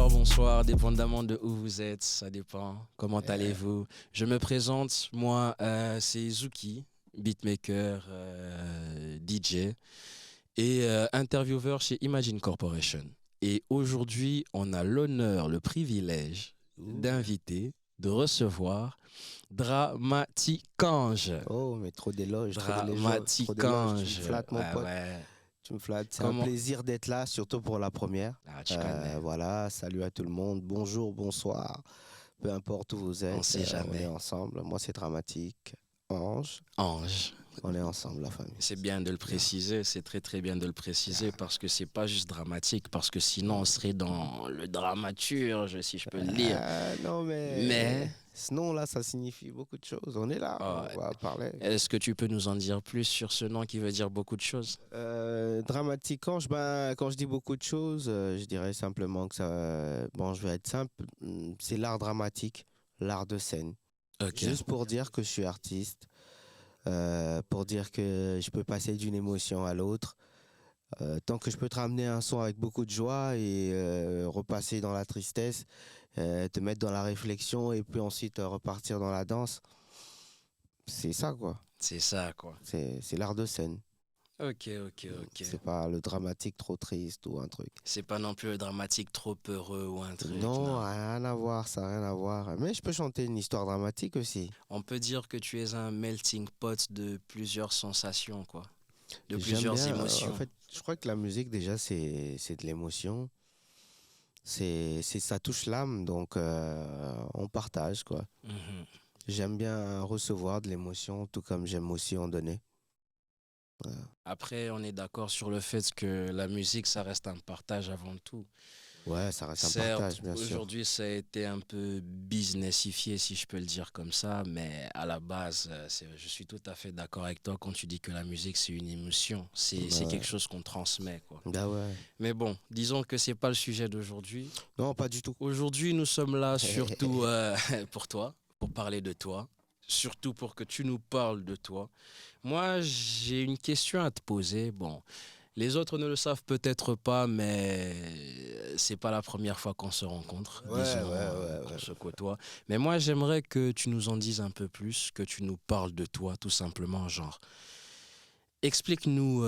bonsoir, dépendamment de où vous êtes, ça dépend. Comment allez-vous? Je me présente, moi, c'est Zuki, beatmaker, DJ et intervieweur chez Imagine Corporation. Et aujourd'hui, on a l'honneur, le privilège d'inviter, de recevoir Dramaticange. Oh, mais trop d'éloges, trop d'éloges, trop d'éloges. Tu Dramaticange. me flattes, mon pote. Ouais. Tu me flattes. C'est un Comment? plaisir d'être là, surtout pour la première. Ah, tu connais. Voilà, salut à tout le monde. Bonjour, bonsoir. Peu importe où vous On êtes, sait on est jamais. ensemble. Moi, c'est Dramatique. Ange, Ange. on est ensemble, la famille. C'est bien de le préciser, c'est très très bien de le préciser parce que c'est pas juste dramatique, parce que sinon on serait dans le dramaturge, si je peux le dire. Non, Mais sinon, là, ça signifie beaucoup de choses. On est là, oh, on va parler. est-ce que tu peux nous en dire plus sur ce nom qui veut dire beaucoup de choses? Dramatique, quand je dis beaucoup de choses, je dirais simplement que ça. Bon, je vais être simple. C'est l'art dramatique, l'art de scène. Ok. Juste pour dire que je suis artiste, pour dire que je peux passer d'une émotion à l'autre. Tant que je peux te ramener un son avec beaucoup de joie et repasser dans la tristesse, te mettre dans la réflexion et puis ensuite repartir dans la danse, c'est ça quoi. C'est ça quoi. C'est l'art de scène. Ok. C'est pas le dramatique trop triste ou un truc. C'est pas non plus le dramatique trop heureux ou un truc. Non, rien à voir, ça n'a rien à voir. Mais je peux chanter une histoire dramatique aussi. On peut dire que tu es un melting pot de plusieurs sensations quoi, de J'aime plusieurs bien, émotions. en fait, je crois que la musique déjà c'est de l'émotion. Ça touche l'âme, donc on partage quoi. Mhm. J'aime bien recevoir de l'émotion, tout comme j'aime aussi en donner. Après, on est d'accord sur le fait que la musique, ça reste un partage avant tout. Ouais, ça reste un Certes, partage, bien sûr. aujourd'hui, ça a été un peu businessifié, si je peux le dire comme ça, mais à la base, je suis tout à fait d'accord avec toi quand tu dis que la musique, c'est une émotion. C'est Ouais. quelque chose qu'on transmet, quoi. Ah ouais. Mais bon, disons que c'est pas le sujet d'aujourd'hui. Non, pas du tout. Aujourd'hui, nous sommes là surtout pour toi, pour parler de toi, surtout pour que tu nous parles de toi. Moi, j'ai une question à te poser. Bon, les autres ne le savent peut-être pas, mais c'est pas la première fois qu'on se rencontre, Ouais, disons, qu'on ouais. se côtoie. Mais moi, j'aimerais que tu nous en dises un peu plus, que tu nous parles de toi, tout simplement, genre. Explique-nous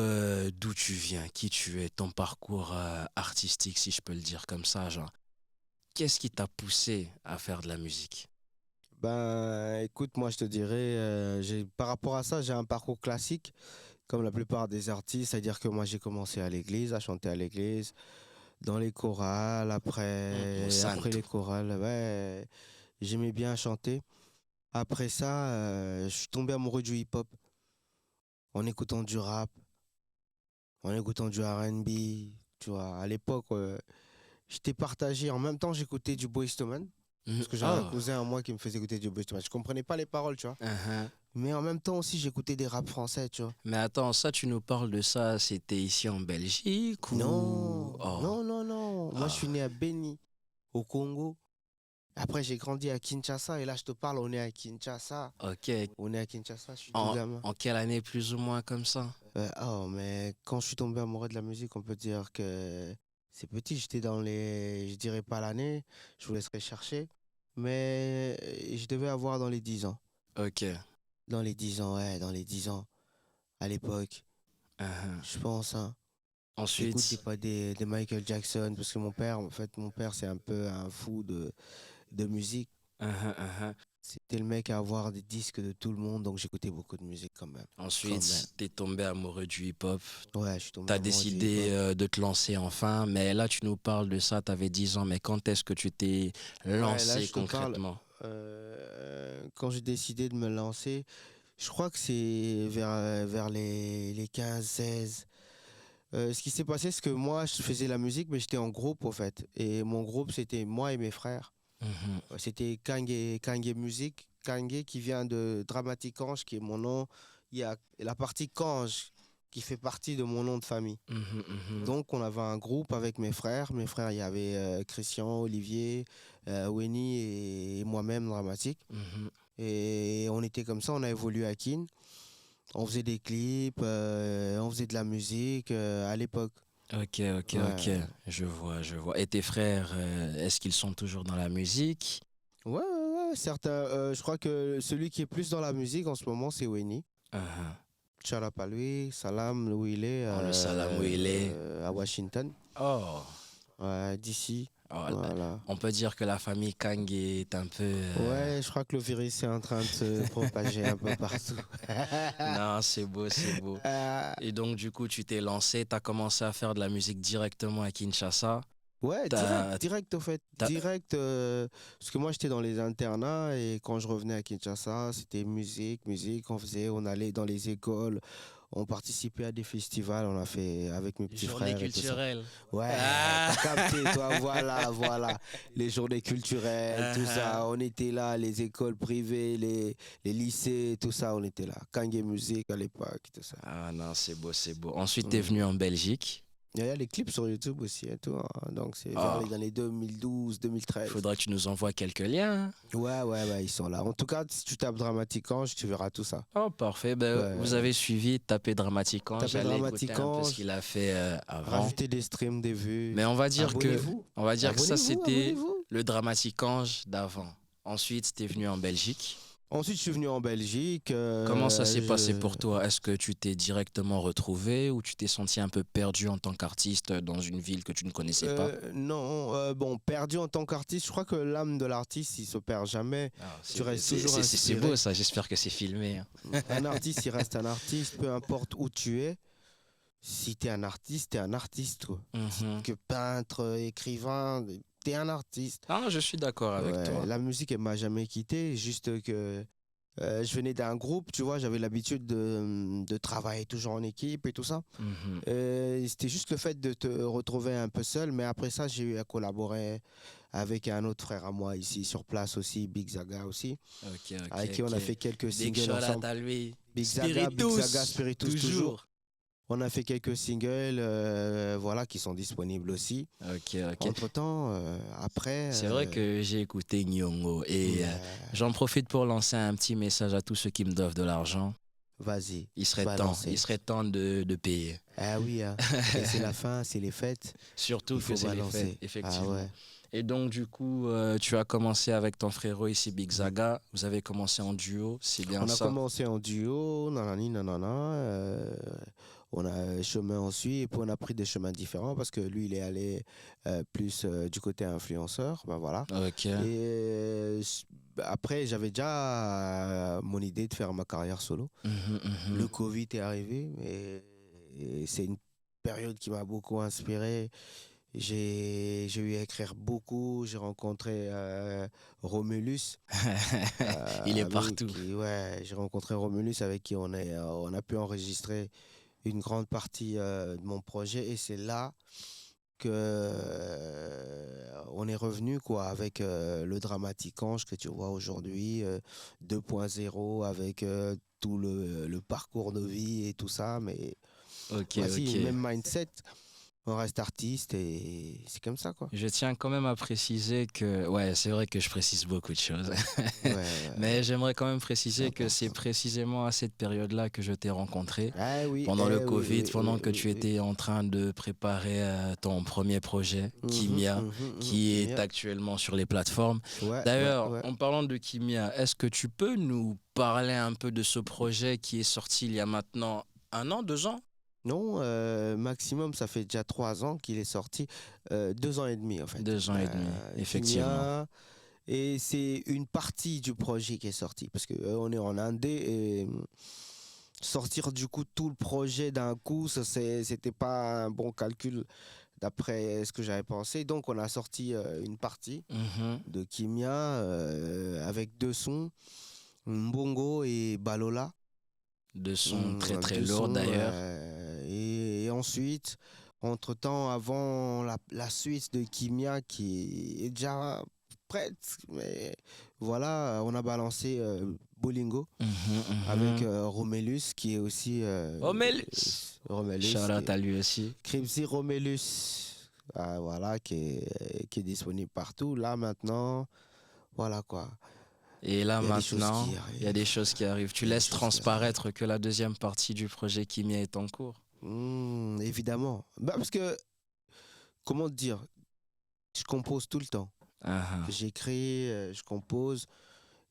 d'où tu viens, qui tu es, ton parcours artistique, si je peux le dire comme ça, genre. Qu'est-ce qui t'a poussé à faire de la musique? Ben, écoute, moi je te dirais, par rapport à ça, j'ai un parcours classique, comme la plupart des artistes, c'est-à-dire que moi j'ai commencé à l'église, à chanter à l'église, dans les chorales, Au après santo. les chorales, ouais, j'aimais bien chanter. Après ça, je suis tombé amoureux du hip-hop, en écoutant du rap, en écoutant du R&B, tu vois. À l'époque, j'étais partagé. En même temps, j'écoutais du Boyz II Men, Mhm. parce que j'ai un Oh, cousin à moi qui me faisait écouter du Boyz II Men. Je comprenais pas les paroles, tu vois. uh-huh. Mais en même temps aussi, j'écoutais des rap français, tu vois. Mais attends, ça, tu nous parles de ça, c'était ici en Belgique ou... Non, Oh, non, non, non. Moi, je ah, suis né à Beni, au Congo. Après, j'ai grandi à Kinshasa. Et là, je te parle, on est à Kinshasa. ok. On est à Kinshasa, je suis tout gamin. En quelle année plus ou moins comme ça? Oh, mais quand je suis tombé amoureux de la musique, on peut dire que c'est petit. J'étais dans les, je dirais pas l'année, je vous laisserai chercher, mais je devais avoir dans les 10 ans. Ok. Dans les 10 ans, ouais, dans les 10 ans, à l'époque, Uh-huh. je pense, hein. J'écoute Ensuite, des Michael Jackson, parce que mon père, en fait, mon père, c'est un peu un fou de musique. uh-huh, uh-huh. C'était le mec à avoir des disques de tout le monde, donc j'écoutais beaucoup de musique quand même. Quand même. Ensuite, t'es tombé amoureux du hip-hop. Ouais, je suis tombé T'as amoureux du décidé hip-hop. de te lancer enfin, mais là, tu nous parles de ça, t'avais 10 ans, mais quand est-ce que tu t'es Ouais, là, lancé je te parle. concrètement? Quand j'ai décidé de me lancer, je crois que c'est vers les 15-16. Ce qui s'est passé, c'est que moi, je faisais la musique, mais j'étais en groupe, au fait. Et mon groupe, c'était moi et mes frères. Mhm, C'était Kange Music. Kange qui vient de Dramatique Ange, qui est mon nom. Il y a la partie Kange, qui fait partie de mon nom de famille. mhm, mhm, Donc, on avait un groupe avec mes frères. Mes frères, il y avait Christian, Olivier, Wenny et moi-même, Dramatique. mhm. Et on était comme ça, on a évolué à Kin. On faisait des clips, on faisait de la musique à l'époque. Ok, ok, ok. Ouais. Je vois, je vois. Et tes frères, est-ce qu'ils sont toujours dans la musique? Ouais, ouais, ouais, certains. Je crois que celui qui est plus dans la musique en ce moment, c'est Weni. Uh-huh. Shout out à lui, Salam, où il est, On le salam où il est. à Washington, Oh. ouais, d'ici. Oh, Voilà. on peut dire que la famille Kang est un peu... Ouais, je crois que le virus est en train de se propager un peu partout. Non, c'est beau, c'est beau. Euh, Et donc, du coup, tu t'es lancé, tu as commencé à faire de la musique directement à Kinshasa. ouais, direct, T'as, direct au fait. t'as- Direct, parce que moi j'étais dans les internats et quand je revenais à Kinshasa, c'était musique, musique. On allait dans les écoles, on participait à des festivals, on a fait avec mes petits Journée frères et tout ça. culturelle. Ouais, Ah! t'as capté, toi, voilà, voilà. Les journées culturelles, tout Uh-huh. ça, on était là, les écoles privées, les lycées, tout ça, on était là. Kangé Musique à l'époque, tout ça. Ah non, c'est beau, c'est beau. Ensuite, tu es Mm. venu en Belgique. Il y a les clips sur YouTube aussi et tout, hein. Donc c'est vers Oh, les années 2012, il 2013. faudra que tu nous envoies quelques liens, hein. Ouais, ouais, ouais, ils sont là. En tout cas, si tu tapes Dramatique Ange, tu verras tout ça. Oh, parfait. Ben, vous Ouais. avez suivi, tapé Dramatiquant. Tapez J'allais écouter Dramatique un peu ce Ange, qu'il a fait avant. rajoutez des streams, des vues. Mais Abonnez-vous. on va dire que ça, Abonnez-vous, c'était abonnez-vous. le Dramaticange d'avant. Ensuite, tu es venu en Belgique. Ensuite, je suis venu en Belgique. Comment ça s'est passé pour toi? Est-ce que tu t'es directement retrouvé ou tu t'es senti un peu perdu en tant qu'artiste dans une ville que tu ne connaissais pas? Non, bon, perdu en tant qu'artiste, je crois que l'âme de l'artiste, il se perd jamais. Ah, Tu restes toujours c'est inspiré. beau ça, j'espère que c'est filmé, hein. Un artiste, il reste un artiste, peu importe où tu es. Si tu es un artiste, tu es un artiste, quoi. Mhm. Que peintre, écrivain, tu es un artiste. Ah, je suis d'accord avec Ouais, toi. la musique, elle m'a jamais quitté. Juste que je venais d'un groupe, tu vois, j'avais l'habitude de travailler toujours en équipe et tout ça. Mhm. C'était juste le fait de te retrouver un peu seul. Mais après ça, j'ai eu à collaborer avec un autre frère à moi ici sur place aussi, Big Zaga aussi, Ok, avec ok, qui on ok. a fait quelques Big singles shout out ensemble. à lui. Big Spiritus, Zaga, Spiritus toujours. On a fait quelques singles, voilà, qui sont disponibles aussi. Ok, ok. Entre-temps, après, C'est vrai que j'ai écouté Nyongo et j'en profite pour lancer un petit message à tous ceux qui me doivent de l'argent. vas-y, Il balancez. serait temps de payer. Ah oui, hein. Et c'est la fin, c'est les fêtes. Surtout Il que faut c'est les balancer. fêtes, Ah effectivement. ouais. Et donc, du coup, tu as commencé avec ton frérot ici, Big Zaga. Vous avez commencé en duo, c'est bien On a ça? commencé en duo, nanani, nanana. On a un chemin en suit et puis on a pris des chemins différents parce que lui, il est allé plus du côté influenceur. Ben voilà. Ok. Et après, j'avais déjà mon idée de faire ma carrière solo. Mhm, mhm. Le Covid est arrivé et c'est une période qui m'a beaucoup inspiré. J'ai eu à écrire beaucoup. J'ai rencontré Romulus. Il est Avec partout. ouais, j'ai rencontré Romulus avec qui on a pu enregistrer une grande partie de mon projet et c'est là que on est revenu quoi avec le Dramatique Ange que tu vois aujourd'hui 2.0 avec tout le parcours de vie et tout ça mais Ok, voici ok. même mindset on reste artiste et c'est comme ça quoi. Je tiens quand même à préciser que, ouais, c'est vrai que je précise beaucoup de choses, Ouais, ouais, mais j'aimerais quand même préciser c'est que c'est important. précisément à cette période-là que je t'ai rencontré, Ah oui, pendant le oui, Covid, oui, pendant oui, que oui, tu oui. étais en train de préparer ton premier projet, Mhm, Kimia, mhm, mhm, qui est yeah. actuellement sur les plateformes. Ouais, ouais, D'ailleurs, ouais. en parlant de Kimia, est-ce que tu peux nous parler un peu de ce projet qui est sorti il y a maintenant 1 an, 2 ans? Non, maximum, ça fait déjà 3 ans qu'il est sorti. 2 ans et demi, en fait. 2 ans et demi, effectivement. Kimia, et c'est une partie du projet qui est sortie. Parce qu'on est en indé et sortir du coup tout le projet d'un coup, c'était pas un bon calcul d'après ce que j'avais pensé. Donc, on a sorti une partie Mhm. de Kimia avec 2 sons, Mbongo et Balola. De son très très Deux lourd sons, d'ailleurs. et ensuite, entre-temps, avant la suite de Kimia qui est déjà prête, mais voilà, on a balancé Bolingo Mhm, avec mhm. Romélus qui est aussi Romélus. Romélus, Shout out à lui aussi. Cripsy Romélus, voilà, qui est disponible partout. Là maintenant, voilà quoi. Et là Il y a des choses maintenant, qui il y a arrivent. des choses qui arrivent. Tu Il y a des laisses choses qui arrivent. transparaître que la deuxième partie du projet Kimia est en cours. Évidemment. Bah, parce que comment te dire, je compose tout le temps. Ah, ah. J'écris, je compose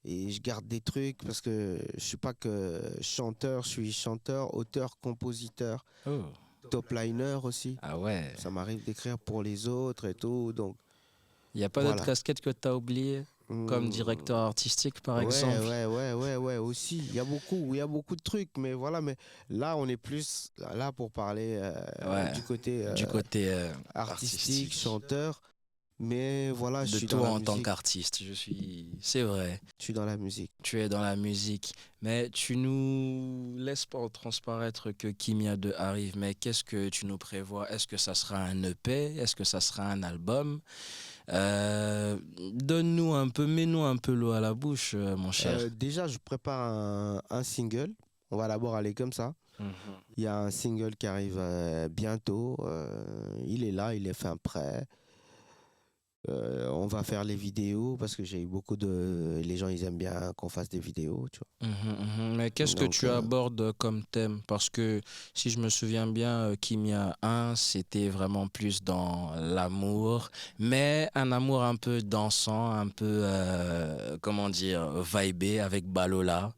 et je garde des trucs parce que je suis pas que chanteur, je suis chanteur, auteur, compositeur, Oh. top liner aussi. Ah ouais. Ça m'arrive d'écrire pour les autres et tout, donc Il n'y a pas d'autres voilà. casquettes que tu as oubliées, comme Hmm, directeur artistique par ouais, exemple? ouais, aussi. Il y a beaucoup de trucs, mais voilà, mais là, on est plus là pour parler Ouais, du côté du côté artistique, artistique. chanteur, mais voilà, je De suis dans toi la en tant musique. qu'artiste, c'est vrai, Je suis dans la musique. tu es dans la musique, mais tu nous laisses pas transparaître que Kimia 2 arrive, mais qu'est-ce que tu nous prévois? Est-ce que ça sera un EP? Est-ce que ça sera un album? Donne-nous un peu, mets-nous un peu l'eau à la bouche, mon cher. Déjà, je prépare un single. On va d'abord aller comme ça. Mhm. Il y a un single qui arrive bientôt. Il est là, il est fin prêt. On va faire les vidéos parce que j'ai eu beaucoup de. Les gens, ils aiment bien qu'on fasse des vidéos, tu Mhm, mhm. Mais qu'est-ce que Donc, tu abordes comme thème? Parce que si je me souviens bien, Kimia 1, c'était vraiment plus dans l'amour, mais un amour un peu dansant, un peu, comment dire, vibé avec Balola,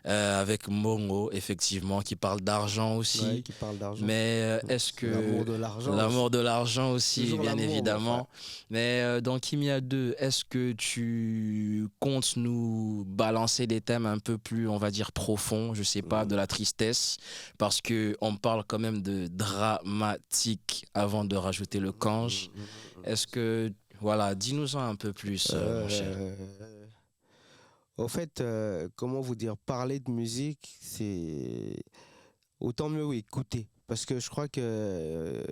avec Mongo, effectivement, qui parle d'argent ouais, aussi. qui parle d'argent. Mais est-ce C'est l'amour que de l'argent l'amour aussi. de l'argent aussi, Toujours bien l'amour, mon frère. évidemment. Mais dans Kimia 2, est-ce que tu comptes nous balancer des thèmes un peu plus, on va dire, profonds, je sais pas, de la tristesse, parce que on parle quand même de dramatique avant de rajouter le kanj. Est-ce que, voilà, dis-nous-en un peu plus, mon cher. Euh, Au fait, comment vous dire, parler de musique, c'est autant mieux écouter. Parce que je crois que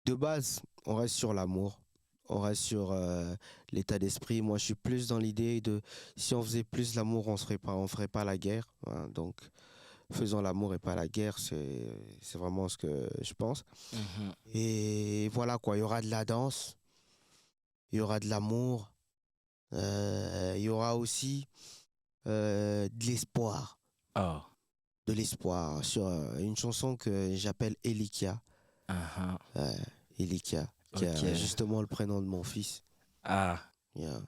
de base, on reste sur l'amour, on reste sur l'état d'esprit. Moi, je suis plus dans l'idée de si on faisait plus l'amour, on ferait pas la guerre, hein. Donc, faisons l'amour et pas la guerre, c'est vraiment ce que je pense. Mhm. Et voilà quoi, il y aura de la danse, il y aura de l'amour, il y aura aussi de l'espoir. Oh. De l'espoir sur une chanson que j'appelle Elikia. Mhm. Euh, Elikia, qui Ok. a justement le prénom de mon fils. Ah. Yeah.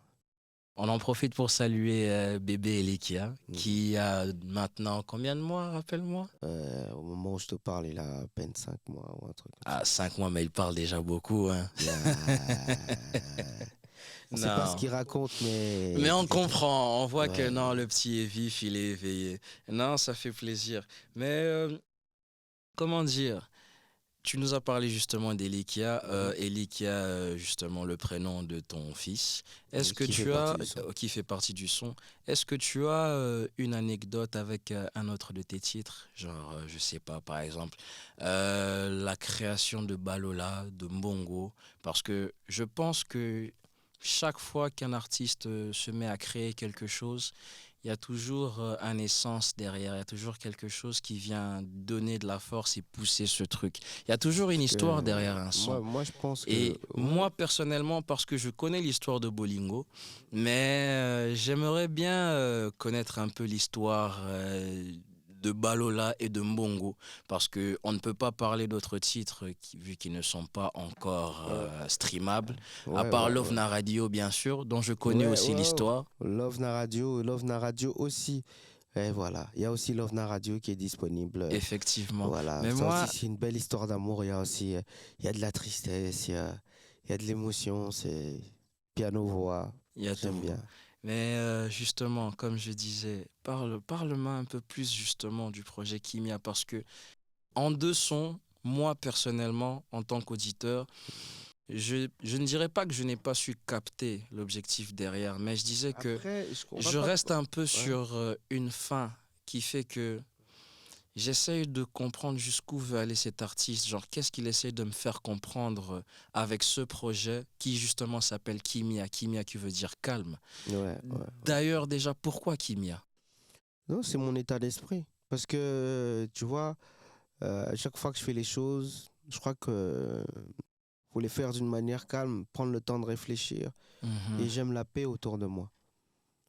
On en profite pour saluer bébé Elikia, Mhm. qui a maintenant combien de mois, rappelle-moi? Au moment où je te parle, il a à peine 5 mois ou un truc comme Ah, ça. 5 mois, mais il parle déjà beaucoup, hein. Yeah. On sait pas ce Non. qu'il raconte, Mais mais on comprend, on voit que ouais. non, le petit est vif, il est éveillé. Non, ça fait plaisir. Mais comment dire? Tu nous as parlé justement d'Elikia, Mhm. Elikia, justement le prénom de ton fils. Est-ce que Qui fait tu partie as, du son. qui fait partie du son, est-ce que tu as une anecdote avec un autre de tes titres? Genre, je sais pas, par exemple, la création de Balola, de Mbongo, parce que je pense que chaque fois qu'un artiste se met à créer quelque chose, il y a toujours un essence derrière, il y a toujours quelque chose qui vient donner de la force et pousser ce truc. Il y a toujours une Parce histoire que derrière un son. moi, je pense que Et ouais. moi, personnellement, parce que je connais l'histoire de Bolingo, mais j'aimerais bien connaître un peu l'histoire de Balola et de Mbongo, parce que on ne peut pas parler d'autres titres vu qu'ils ne sont pas encore Ouais, streamables, à ouais, part ouais, Love Na Radio, bien sûr, dont je connais ouais, aussi ouais. l'histoire. Love Na Radio aussi. Et voilà, il y a aussi Love Na Radio qui est disponible. Effectivement. Voilà, Mais ça aussi moi, c'est une belle histoire d'amour. Il y a aussi, il y a de la tristesse, il y a de l'émotion. C'est piano voix. il y a J'aime tout. bien. Mais justement, comme je disais, parle-moi un peu plus justement du projet Kimia parce que en deux sons, moi personnellement, en tant qu'auditeur, je ne dirais pas que je n'ai pas su capter l'objectif derrière, mais je disais que On va je pas. reste un peu Ouais. sur une fin qui fait que j'essaye de comprendre jusqu'où veut aller cet artiste, genre qu'est-ce qu'il essaye de me faire comprendre avec ce projet qui justement s'appelle Kimia, Kimia qui veut dire calme. Ouais. D'ailleurs déjà, pourquoi Kimia? Non, c'est mon état d'esprit. Parce que tu vois, à chaque fois que je fais les choses, je crois que faut les faire d'une manière calme, prendre le temps de réfléchir. Mhm. Et j'aime la paix autour de moi.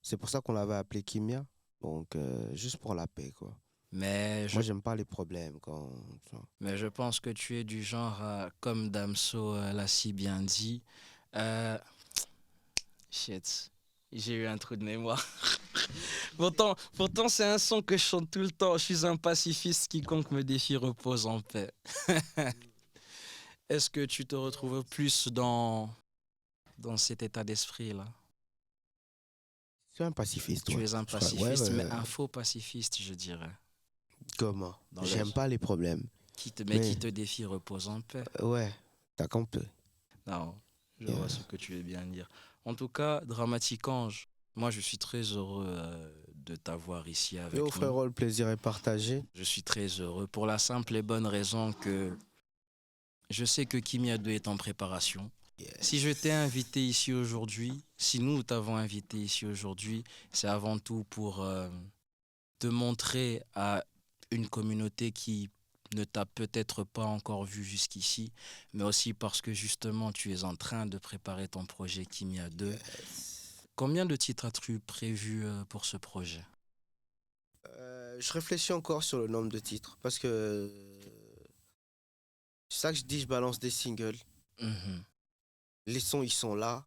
C'est pour ça qu'on l'avait appelé Kimia. Donc, juste pour la paix, quoi. Mais je, Moi, j'aime pas les problèmes quand. Tu vois. mais je pense que tu es du genre, comme Damso l'a si bien dit. euh, Shit, j'ai eu un trou de mémoire. Pourtant c'est un son que je chante tout le temps. Je suis un pacifiste, quiconque me défie repose en paix. Est-ce que tu te retrouves plus dans cet état d'esprit-là? Je suis un pacifiste, Tu ouais. es un Je crois. Ouais, pacifiste, mais un faux pacifiste, je dirais. comment? Dans le, J'aime pas les problèmes. mais Mais qui te défie repose en paix. ouais, t'as compris. Non, je vois Yeah. ce que tu veux bien dire. En tout cas, Dramatique Ange, moi je suis très heureux de t'avoir ici Yo, avec nous. frérot, le plaisir est partagé. Je suis très heureux pour la simple et bonne raison que je sais que Kimia 2 est en préparation. Si je t'ai invité ici aujourd'hui, si nous t'avons invité ici aujourd'hui, c'est avant tout pour te montrer à une communauté qui ne t'a peut-être pas encore vu jusqu'ici, mais aussi parce que justement tu es en train de préparer ton projet Kimia 2. Combien de titres as-tu prévu pour ce projet? Je réfléchis encore sur le nombre de titres parce que c'est ça que je dis, je balance des singles. Mhm. Les sons, ils sont là.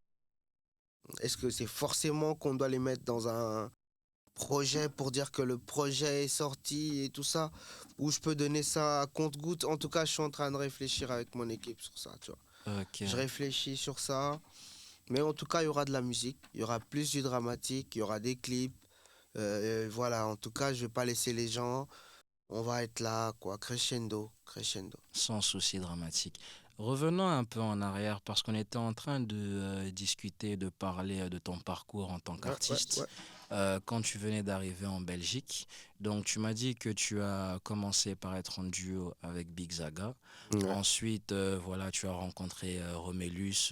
Est-ce que c'est forcément qu'on doit les mettre dans un projet pour dire que le projet est sorti et tout ça? Ou je peux donner ça à compte-goutte? En tout cas, je suis en train de réfléchir avec mon équipe sur ça, tu vois. Ok, Je réfléchis sur ça. Mais en tout cas, il y aura de la musique. Il y aura plus du dramatique. Il y aura des clips. Voilà, en tout cas, je vais pas laisser les gens. On va être là, quoi. Crescendo, crescendo. sans souci dramatique. Revenons un peu en arrière parce qu'on était en train de discuter, de parler de ton parcours en tant Ouais, ouais, qu'artiste ouais. quand tu venais d'arriver en Belgique. Donc tu m'as dit que tu as commencé par être en duo avec Big Zaga. Ouais. Ensuite, voilà, tu as rencontré Romélus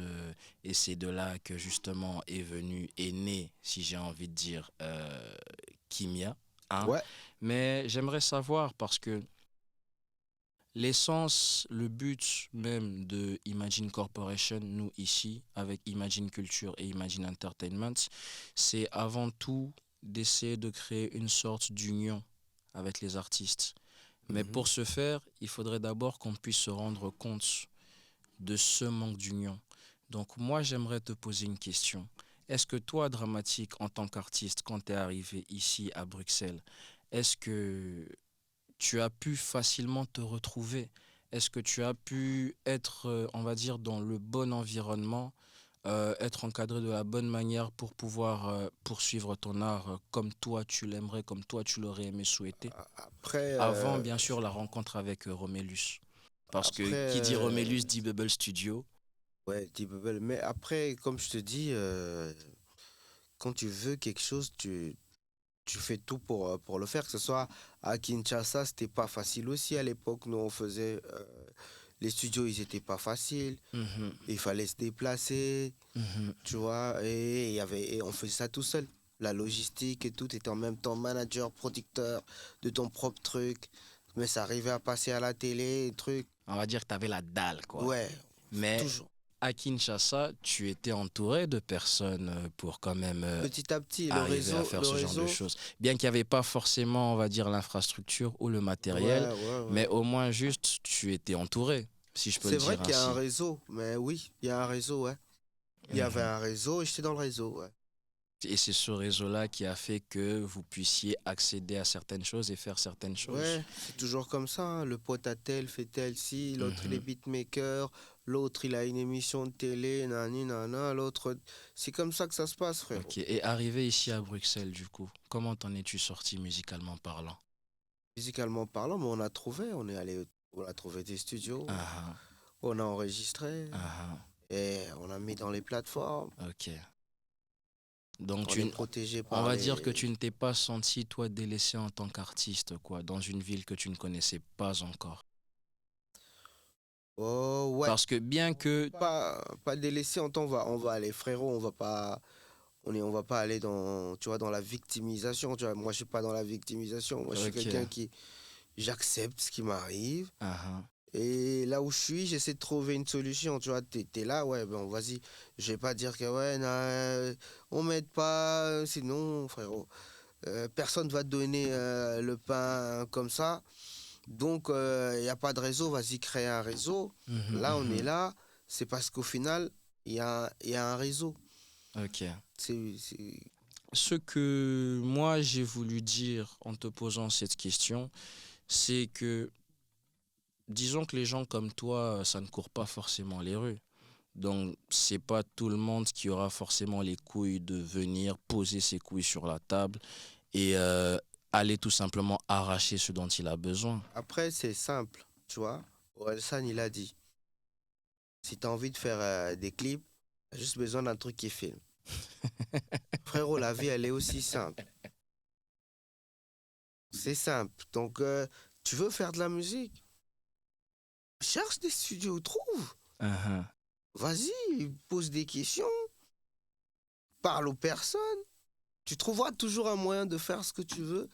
et c'est de là que justement est né, si j'ai envie de dire, Kimia. Hein. Ouais. Mais j'aimerais savoir parce que l'essence, le but même de Imagine Corporation, nous ici, avec Imagine Culture et Imagine Entertainment, c'est avant tout d'essayer de créer une sorte d'union avec les artistes. Mais Mhm. pour ce faire, il faudrait d'abord qu'on puisse se rendre compte de ce manque d'union. Donc moi, j'aimerais te poser une question. Est-ce que toi, Dramatique, en tant qu'artiste, quand tu es arrivé ici à Bruxelles, est-ce que tu as pu facilement te retrouver? Est-ce que tu as pu être, on va dire, dans le bon environnement, être encadré de la bonne manière pour pouvoir poursuivre ton art comme toi tu l'aimerais, comme toi tu l'aurais aimé souhaiter? Après, Avant, bien sûr, la rencontre avec Romélus. Parce que après, qui dit Romélus dit Bubble Studio. ouais, T-Bubble. Mais après, comme je te dis, quand tu veux quelque chose, tu fais tout pour le faire. Que ce soit à Kinshasa, c'était pas facile aussi à l'époque. Nous, on faisait. Les studios, ils étaient pas faciles. Mhm, Il fallait se déplacer, mhm. tu vois. Et on faisait ça tout seul. La logistique et tout. Tu étais en même temps manager, producteur de ton propre truc. Mais ça arrivait à passer à la télé, et truc. On va dire que tu avais la dalle, quoi. Ouais, Mais toujours. à Kinshasa, tu étais entouré de personnes pour quand même Petit à petit, arriver à faire le ce genre de réseau, choses. Bien qu'il n'y avait pas forcément, on va dire, l'infrastructure ou le matériel, ouais, ouais, ouais. mais au moins juste, tu étais entouré, si je peux le C'est vrai dire qu'il y a un ainsi. réseau, mais oui, il y a un réseau, ouais. Il y avait Mhm. un réseau et j'étais dans le réseau, ouais. Et c'est ce réseau-là qui a fait que vous puissiez accéder à certaines choses et faire certaines choses. Ouais, c'est toujours comme ça, hein. Le pote a tel, fait tel, si, l'autre il est Mhm. beatmaker, l'autre il a une émission de télé, nani, nana, l'autre. C'est comme ça que ça se passe, frérot. Ok. Et arrivé ici à Bruxelles, du coup, comment t'en es-tu sorti musicalement parlant? Musicalement parlant, mais on a trouvé, on a trouvé des studios, Ah on a enregistré ah, et on a mis dans les plateformes. ah, ok. Donc On est protégé on par va dire que les. tu ne t'es pas senti, toi, délaissé en tant qu'artiste, quoi, dans une ville que tu ne connaissais pas encore. Oh, ouais. Parce que bien que... Pas délaissé en temps, on va aller, frérot, on va pas aller dans, tu vois, dans la victimisation, tu vois. Moi, je suis pas dans la victimisation. Moi, je suis Ok. quelqu'un qui, j'accepte ce qui m'arrive. Ah Et là où je suis, j'essaie de trouver une solution, tu vois. T'es là, ouais, bon, vas-y. Je vais pas dire que, ouais, non, on m'aide pas, sinon, frérot. Personne ne va te donner le pain comme ça. Donc, il n'y a pas de réseau, vas-y, créer un réseau. Là, on est là, c'est parce qu'au final, il y a un réseau. Ok. C'est... Ce que moi j'ai voulu dire en te posant cette question, c'est que disons que les gens comme toi, ça ne court pas forcément les rues. Donc, c'est pas tout le monde qui aura forcément les couilles de venir poser ses couilles sur la table et aller tout simplement arracher ce dont il a besoin. Après, c'est simple, tu vois. Orelsan, il a dit, si tu as envie de faire des clips, tu as juste besoin d'un truc qui filme. Frérot, la vie, elle est aussi simple. C'est simple. Donc, tu veux faire de la musique? Cherche des studios, trouve. Uh-huh. Vas-y, pose des questions. Parle aux personnes. Tu trouveras toujours un moyen de faire ce que tu veux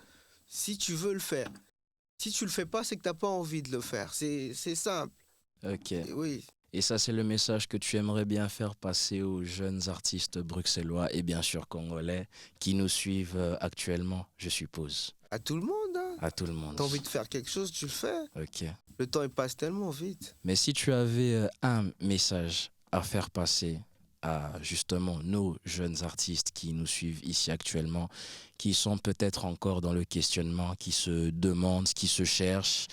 si tu veux le faire. Si tu le fais pas, c'est que tu n'as pas envie de le faire. C'est simple. Ok. Et oui. Et ça, c'est le message que tu aimerais bien faire passer aux jeunes artistes bruxellois et bien sûr congolais qui nous suivent actuellement, je suppose. À tout le monde, hein. À tout le monde. T'as envie de faire quelque chose, tu le fais. Ok. Le temps, il passe tellement vite. Mais si tu avais un message à faire passer à justement nos jeunes artistes qui nous suivent ici actuellement, qui sont peut-être encore dans le questionnement, qui se demandent, qui se cherchent,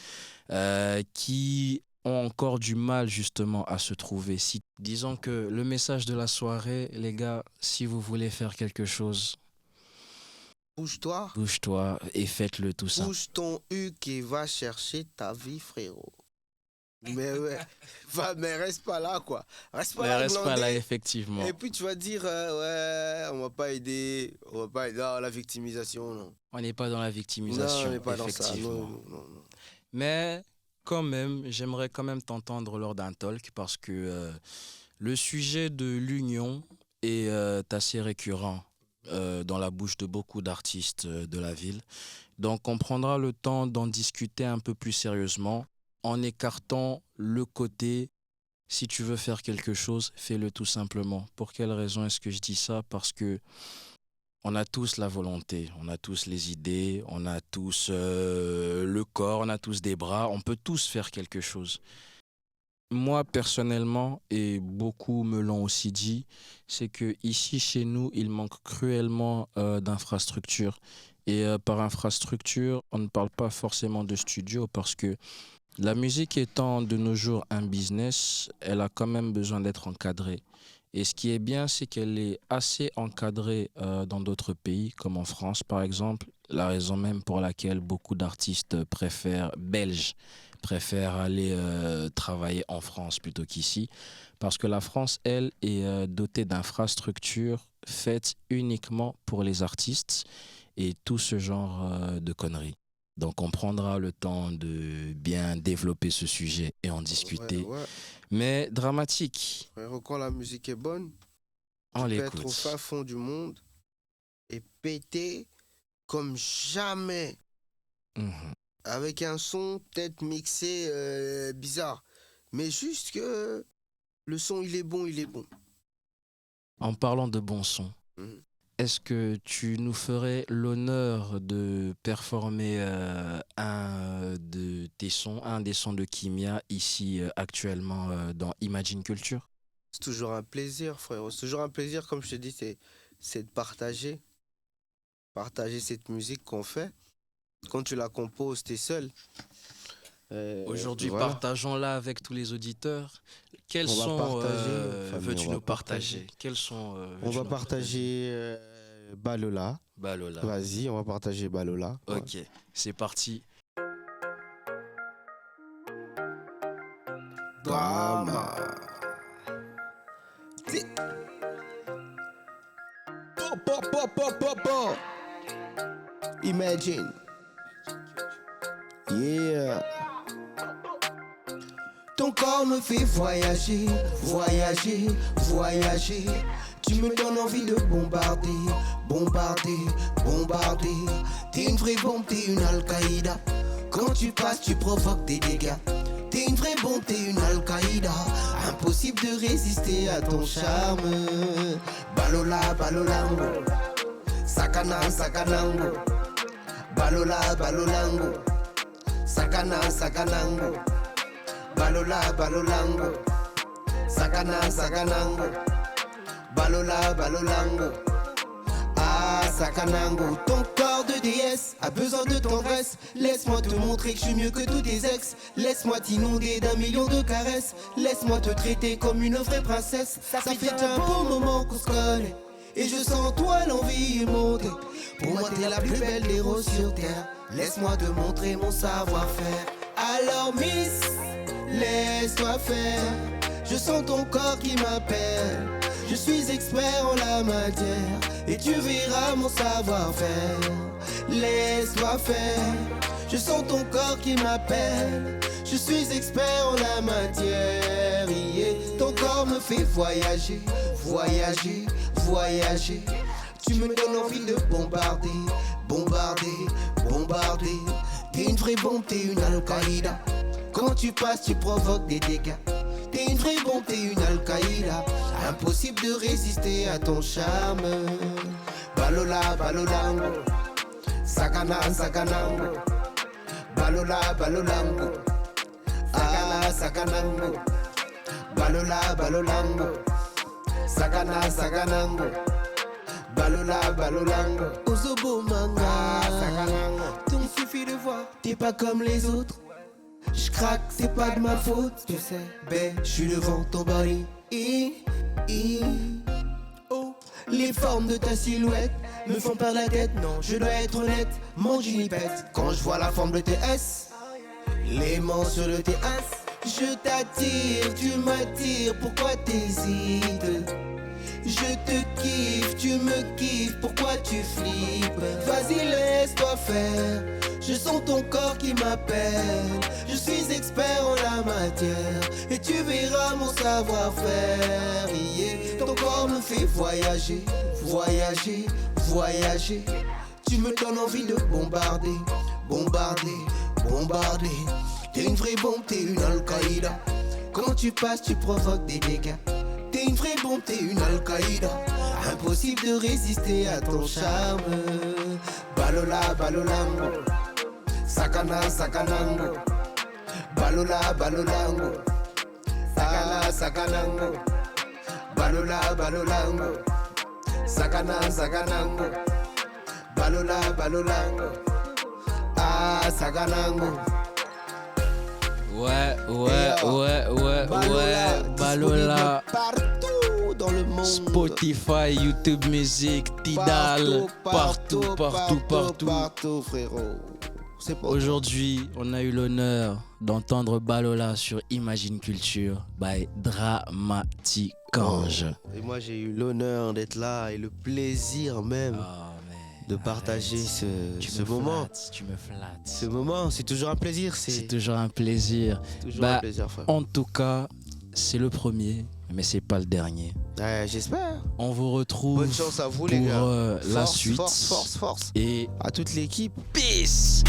qui ont encore du mal justement à se trouver. Si, disons que le message de la soirée, les gars, si vous voulez faire quelque chose, Bouge-toi. bouge-toi et faites-le tout ça. Bouge ton huc et va chercher ta vie, frérot. Mais ouais, mais reste pas là, quoi. Reste pas Mais là, reste pas là, glandé. effectivement. Et puis tu vas dire, ouais, on va pas aider. On va pas aider. Non, la victimisation, non. On n'est pas dans la victimisation, Non, on n'est pas dans ça. effectivement. Non. Mais quand même, j'aimerais quand même t'entendre lors d'un talk parce que le sujet de l'union est assez récurrent dans la bouche de beaucoup d'artistes de la ville. Donc on prendra le temps d'en discuter un peu plus sérieusement en écartant le côté si tu veux faire quelque chose, fais-le tout simplement. Pour quelle raison est-ce que je dis ça? Parce que on a tous la volonté, on a tous les idées, on a tous le corps, on a tous des bras, on peut tous faire quelque chose. Moi, personnellement, et beaucoup me l'ont aussi dit, c'est que ici chez nous, il manque cruellement d'infrastructures. Et par infrastructure, on ne parle pas forcément de studio parce que la musique étant de nos jours un business, elle a quand même besoin d'être encadrée. Et ce qui est bien, c'est qu'elle est assez encadrée dans d'autres pays, comme en France par exemple. La raison même pour laquelle beaucoup d'artistes belges, préfèrent aller travailler en France plutôt qu'ici. Parce que la France, elle, est dotée d'infrastructures faites uniquement pour les artistes et tout ce genre de conneries. Donc on prendra le temps de bien développer ce sujet et en discuter. Ouais. Mais dramatique, Frérot, quand la musique est bonne, on tu peux être au l'écoute. fin fond du monde et péter comme jamais. Mhm. Avec un son peut-être mixé bizarre. Mais juste que le son, il est bon. En parlant de bon son, Mhm. est-ce que tu nous ferais l'honneur de performer un de tes sons, un des sons de Kimia ici actuellement dans Imagine Culture? C'est toujours un plaisir, frérot. C'est toujours un plaisir, comme je te dis, c'est de partager. Partager cette musique qu'on fait. Quand tu la composes, t'es seul. Aujourd'hui, voilà. partageons-la avec tous les auditeurs. Quels On va sons partager, famille, veux-tu on va nous partager? Quels sons On veux-tu va nous partager Balola. Balola. Vas-y, on va partager Balola. Ouais. Ok, c'est parti. Drama. Po. Imagine. Yeah. Ton corps me fait voyager. Tu me donnes envie de bombarder. T'es une vraie bombe, t'es une Al-Qaïda. Quand tu passes, tu provoques des dégâts. T'es une vraie bombe, t'es une Al-Qaïda. Impossible de résister à ton charme. Balola. Ça Sakana, sakanango. Balola, balolango. Sakana, sakanango. Balola, balolango. Sakana, sakanango. Balola, balolango. Ah, sakanango. Ton corps de déesse a besoin de tendresse. Laisse-moi te montrer que je suis mieux que tous tes ex. Laisse-moi t'inonder d'un million de caresses. Laisse-moi te traiter comme une vraie princesse. Ça fait déjà un bon moment qu'on se connaît. Et je sens toi l'envie monter. Pour moi t'es la plus belle des roses sur terre. Laisse-moi te montrer mon savoir-faire. Alors Miss, laisse-toi faire. Je sens ton corps qui m'appelle. Je suis expert en la matière. Et tu verras mon savoir-faire. Laisse-toi faire. Je sens ton corps qui m'appelle. Je suis expert en la matière. Yeah. Ton corps me fait voyager, voyager, voyager. Tu me donnes envie de bombarder, bombarder, bombarder. T'es une vraie bombe, t'es une Al-Qaïda. Quand tu passes, tu provoques des dégâts. T'es une vraie bombe, t'es une Al-Qaïda. Impossible de résister à ton charme. Balola, balolango. Sakana, sakanango. Balola, balolango. Ah, sakanango. Balola, balolango. Sakana, sakanango. Balola, balolango. Ozobo manga. Sakanango. T'en suffit de voir, t'es pas comme les autres. J'craque, c'est pas de ma faute, tu sais. Ben, j'suis devant ton body. Oh, les formes de ta silhouette me font perdre la tête. Non, je dois être honnête, mon jean pète. Quand je vois la forme de tes S, les mains sur le TS, je t'attire, tu m'attires. Pourquoi t'hésites? Je te kiffe, tu me kiffes. Pourquoi tu flippes? Vas-y, laisse-toi faire. Je sens ton corps qui m'appelle. Je suis expert en la matière. Et tu verras mon savoir-faire. Yeah. Ton corps me fait voyager, voyager, voyager. Tu me donnes envie de bombarder, bombarder, bombarder. T'es une vraie bombe, t'es une Al-Qaïda. Quand tu passes, tu provoques des dégâts. T'es une vraie bombe, t'es une Al-Qaïda. Impossible de résister à ton charme. Balola, balolango. Sakana, sakanango. Balola, balolango. Sakana, sakanango. Balola, balolango. Sakana, sakanango. Balola, balolango. Ah, sakanango. Ouais, Balola. Partout dans le monde. Spotify, YouTube Music, Tidal, partout, frérot. C'est pas Aujourd'hui, on a eu l'honneur d'entendre Balola sur Imagine Culture by Dramatique-Ange. Et moi, j'ai eu l'honneur d'être là et le plaisir même de partager ce moment. Tu me flattes. Ce moment, c'est toujours un plaisir. C'est toujours un plaisir. Toujours un plaisir, frère. En tout cas, c'est le premier, mais c'est pas le dernier. Ouais, j'espère. On vous retrouve Bonne chance à vous, pour les gars. la suite. Force. Et à toute l'équipe. peace.